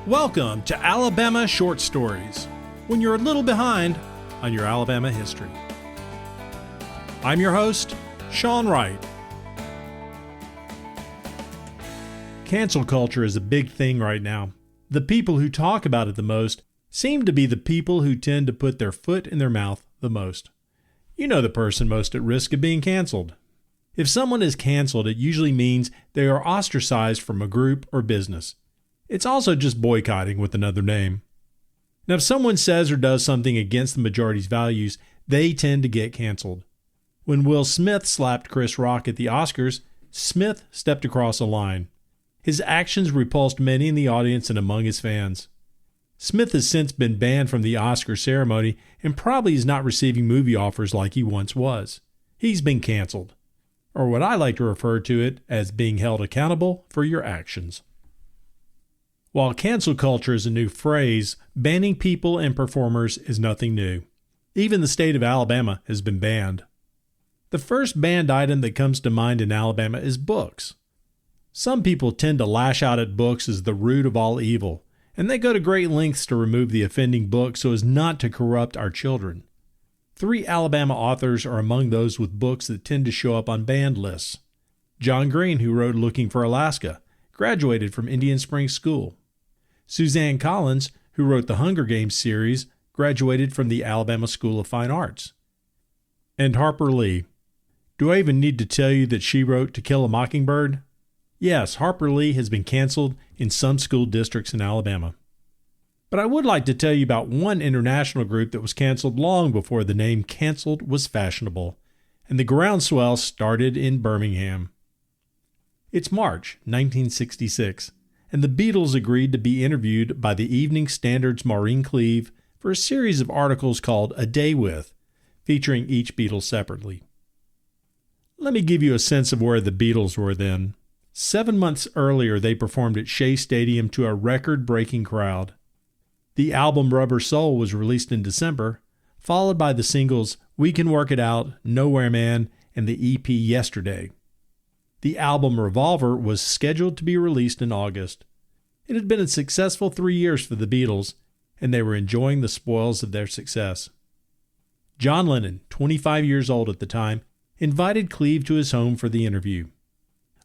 Welcome to Alabama Short Stories, when you're a little behind on your Alabama history. I'm your host, Sean Wright. Cancel culture is a big thing right now. The people who talk about it the most seem to be the people who tend to put their foot in their mouth the most. You know the person most at risk of being canceled. If someone is canceled, it usually means they are ostracized from a group or business. It's also just boycotting with another name. Now, if someone says or does something against the majority's values, they tend to get canceled. When Will Smith slapped Chris Rock at the Oscars, Smith stepped across a line. His actions repulsed many in the audience and among his fans. Smith has since been banned from the Oscar ceremony and probably is not receiving movie offers like he once was. He's been canceled, or what I like to refer to it as being held accountable for your actions. While cancel culture is a new phrase, banning people and performers is nothing new. Even the state of Alabama has been banned. The first banned item that comes to mind in Alabama is books. Some people tend to lash out at books as the root of all evil, and they go to great lengths to remove the offending book so as not to corrupt our children. 3 Alabama authors are among those with books that tend to show up on banned lists. John Green, who wrote Looking for Alaska, graduated from Indian Springs School. Suzanne Collins, who wrote the Hunger Games series, graduated from the Alabama School of Fine Arts. And Harper Lee. Do I even need to tell you that she wrote To Kill a Mockingbird? Yes, Harper Lee has been canceled in some school districts in Alabama. But I would like to tell you about one international group that was canceled long before the name canceled was fashionable, and the groundswell started in Birmingham. It's March 1966, and the Beatles agreed to be interviewed by the Evening Standard's Maureen Cleave for a series of articles called A Day With, featuring each Beatle separately. Let me give you a sense of where the Beatles were then. 7 months earlier, they performed at Shea Stadium to a record-breaking crowd. The album Rubber Soul was released in December, followed by the singles We Can Work It Out, Nowhere Man, and the EP Yesterday. The album Revolver was scheduled to be released in August. It had been a successful 3 years for the Beatles, and they were enjoying the spoils of their success. John Lennon, 25 years old at the time, invited Cleave to his home for the interview.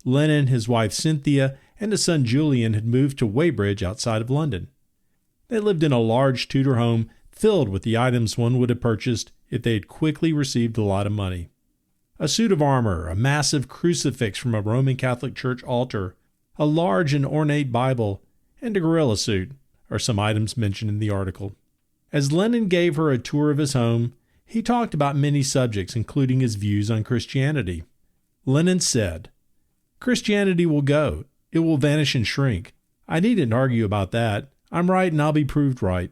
Lennon, his wife Cynthia, and his son Julian had moved to Weybridge outside of London. They lived in a large Tudor home filled with the items one would have purchased if they had quickly received a lot of money. A suit of armor, a massive crucifix from a Roman Catholic church altar, a large and ornate Bible, and a gorilla suit are some items mentioned in the article. As Lennon gave her a tour of his home, he talked about many subjects, including his views on Christianity. Lennon said, "Christianity will go. It will vanish and shrink. I needn't argue about that. I'm right and I'll be proved right.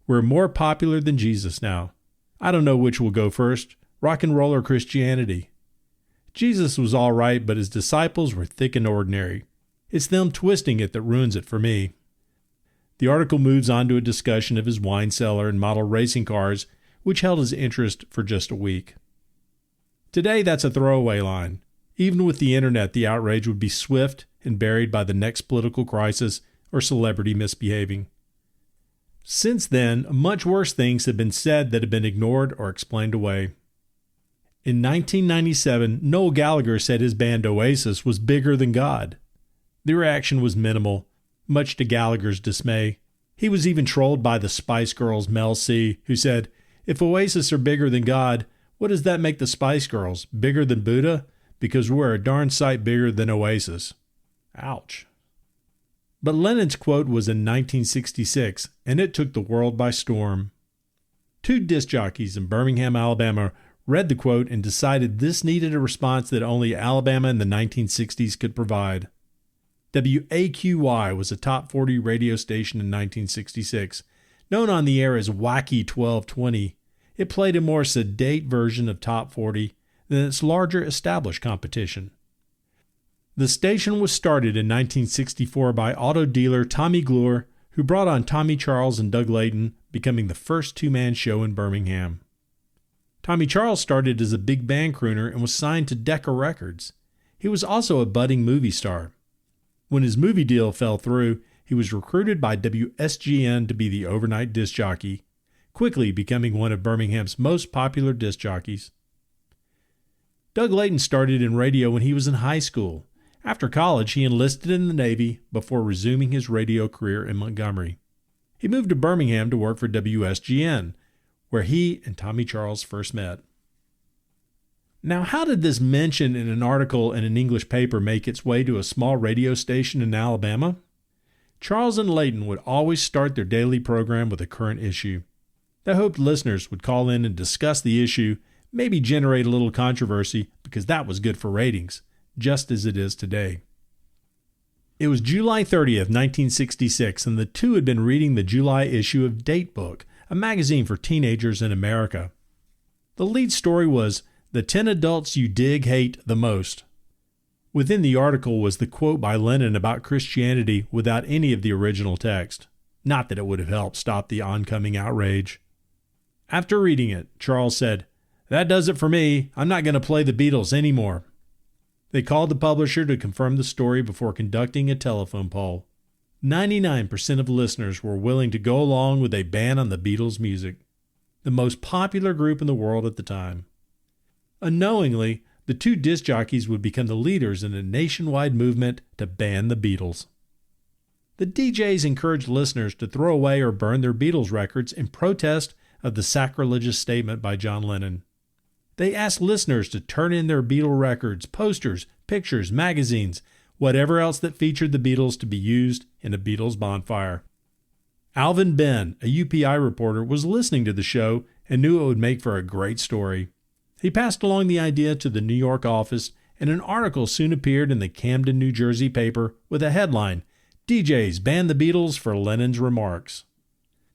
We're more popular than Jesus now. I don't know which will go first, rock and roll or Christianity. Jesus was all right, but his disciples were thick and ordinary. It's them twisting it that ruins it for me." The article moves on to a discussion of his wine cellar and model racing cars, which held his interest for just a week. Today, that's a throwaway line. Even with the internet, the outrage would be swift and buried by the next political crisis or celebrity misbehaving. Since then, much worse things have been said that have been ignored or explained away. In 1997, Noel Gallagher said his band Oasis was bigger than God. The reaction was minimal, much to Gallagher's dismay. He was even trolled by the Spice Girls' Mel C, who said, "If Oasis are bigger than God, what does that make the Spice Girls? Bigger than Buddha? Because we're a darn sight bigger than Oasis." Ouch. But Lennon's quote was in 1966, and it took the world by storm. 2 disc jockeys in Birmingham, Alabama, read the quote and decided this needed a response that only Alabama in the 1960s could provide. WAQY was a top 40 radio station in 1966, known on the air as Wacky 1220. It played a more sedate version of Top 40 than its larger established competition. The station was started in 1964 by auto dealer Tommy Glure, who brought on Tommy Charles and Doug Layton, becoming the first 2-man show in Birmingham. Tommy Charles started as a big band crooner and was signed to Decca Records. He was also a budding movie star. When his movie deal fell through, he was recruited by WSGN to be the overnight disc jockey, quickly becoming one of Birmingham's most popular disc jockeys. Doug Layton started in radio when he was in high school. After college, he enlisted in the Navy before resuming his radio career in Montgomery. He moved to Birmingham to work for WSGN, where he and Tommy Charles first met. Now, how did this mention in an article in an English paper make its way to a small radio station in Alabama? Charles and Layton would always start their daily program with a current issue. They hoped listeners would call in and discuss the issue, maybe generate a little controversy, because that was good for ratings, just as it is today. It was July 30th, 1966, and the two had been reading the July issue of Datebook, a magazine for teenagers in America. The lead story was, "The 10 Adults You Hate the Most." Within the article was the quote by Lennon about Christianity without any of the original text. Not that it would have helped stop the oncoming outrage. After reading it, Charles said, "That does it for me. I'm not going to play the Beatles anymore." They called the publisher to confirm the story before conducting a telephone poll. 99% of listeners were willing to go along with a ban on the Beatles' music, the most popular group in the world at the time. Unknowingly, the two disc jockeys would become the leaders in a nationwide movement to ban the Beatles. The DJs encouraged listeners to throw away or burn their Beatles records in protest of the sacrilegious statement by John Lennon. They asked listeners to turn in their Beatle records, posters, pictures, magazines, whatever else that featured the Beatles to be used in a Beatles bonfire. Alvin Benn, a UPI reporter, was listening to the show and knew it would make for a great story. He passed along the idea to the New York office, and an article soon appeared in the Camden, New Jersey paper with a headline, "DJs Ban the Beatles for Lennon's Remarks."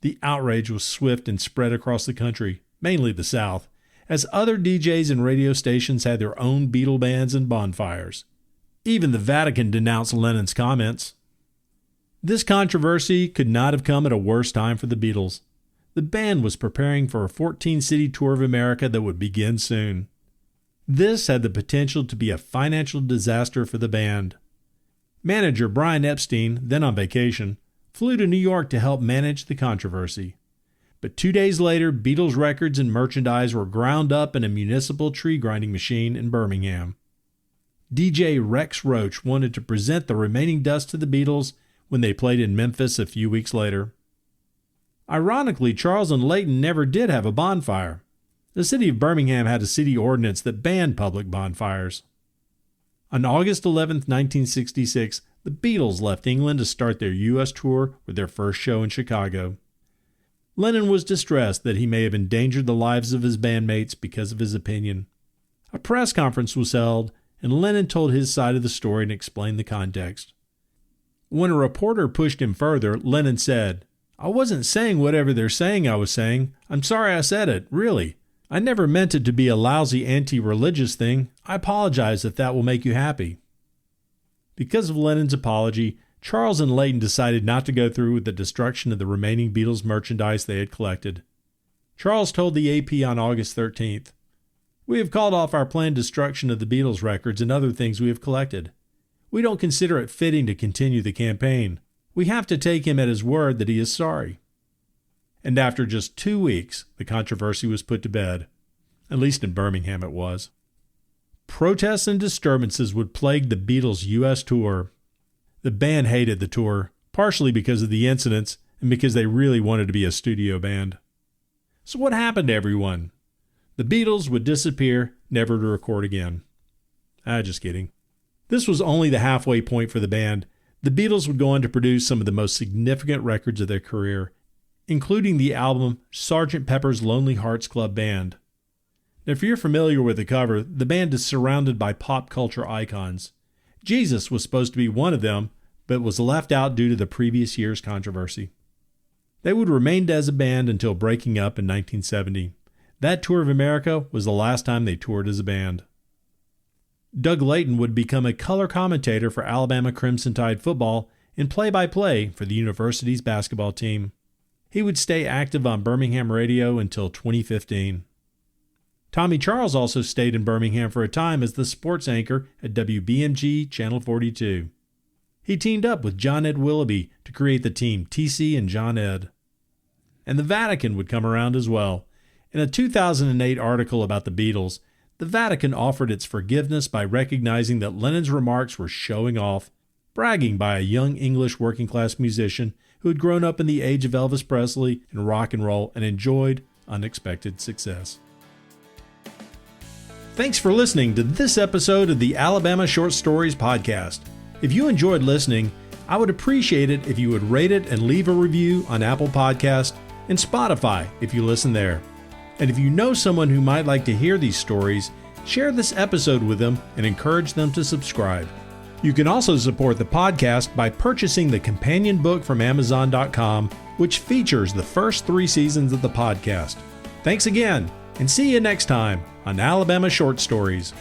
The outrage was swift and spread across the country, mainly the South, as other DJs and radio stations had their own Beatle bands and bonfires. Even the Vatican denounced Lennon's comments. This controversy could not have come at a worse time for the Beatles. The band was preparing for a 14-city tour of America that would begin soon. This had the potential to be a financial disaster for the band. Manager Brian Epstein, then on vacation, flew to New York to help manage the controversy. But 2 days later, Beatles records and merchandise were ground up in a municipal tree grinding machine in Birmingham. DJ Rex Roach wanted to present the remaining dust to the Beatles when they played in Memphis a few weeks later. Ironically, Charles and Layton never did have a bonfire. The city of Birmingham had a city ordinance that banned public bonfires. On August 11, 1966, the Beatles left England to start their U.S. tour with their first show in Chicago. Lennon was distressed that he may have endangered the lives of his bandmates because of his opinion. A press conference was held, and Lennon told his side of the story and explained the context. When a reporter pushed him further, Lennon said, "I wasn't saying whatever they're saying I was saying. I'm sorry I said it, really. I never meant it to be a lousy anti-religious thing. I apologize if that will make you happy." Because of Lennon's apology, Charles and Layton decided not to go through with the destruction of the remaining Beatles merchandise they had collected. Charles told the AP on August 13th, "We have called off our planned destruction of the Beatles records and other things we have collected. We don't consider it fitting to continue the campaign. We have to take him at his word that he is sorry." And after just 2 weeks, the controversy was put to bed. At least in Birmingham it was. Protests and disturbances would plague the Beatles' U.S. tour. The band hated the tour, partially because of the incidents and because they really wanted to be a studio band. So what happened to everyone? The Beatles would disappear, never to record again. Just kidding. This was only the halfway point for the band. The Beatles would go on to produce some of the most significant records of their career, including the album Sgt. Pepper's Lonely Hearts Club Band. Now, if you're familiar with the cover, the band is surrounded by pop culture icons. Jesus was supposed to be one of them, but was left out due to the previous year's controversy. They would remain as a band until breaking up in 1970. That tour of America was the last time they toured as a band. Doug Layton would become a color commentator for Alabama Crimson Tide football and play-by-play for the university's basketball team. He would stay active on Birmingham radio until 2015. Tommy Charles also stayed in Birmingham for a time as the sports anchor at WBMG Channel 42. He teamed up with John Ed Willoughby to create the team TC and John Ed. And the Vatican would come around as well. In a 2008 article about the Beatles, the Vatican offered its forgiveness by recognizing that Lennon's remarks were showing off, bragging by a young English working-class musician who had grown up in the age of Elvis Presley and rock and roll and enjoyed unexpected success. Thanks for listening to this episode of the Alabama Short Stories podcast. If you enjoyed listening, I would appreciate it if you would rate it and leave a review on Apple Podcast and Spotify if you listen there. And if you know someone who might like to hear these stories, share this episode with them and encourage them to subscribe. You can also support the podcast by purchasing the companion book from Amazon.com, which features the first 3 seasons of the podcast. Thanks again, and see you next time on Alabama Short Stories.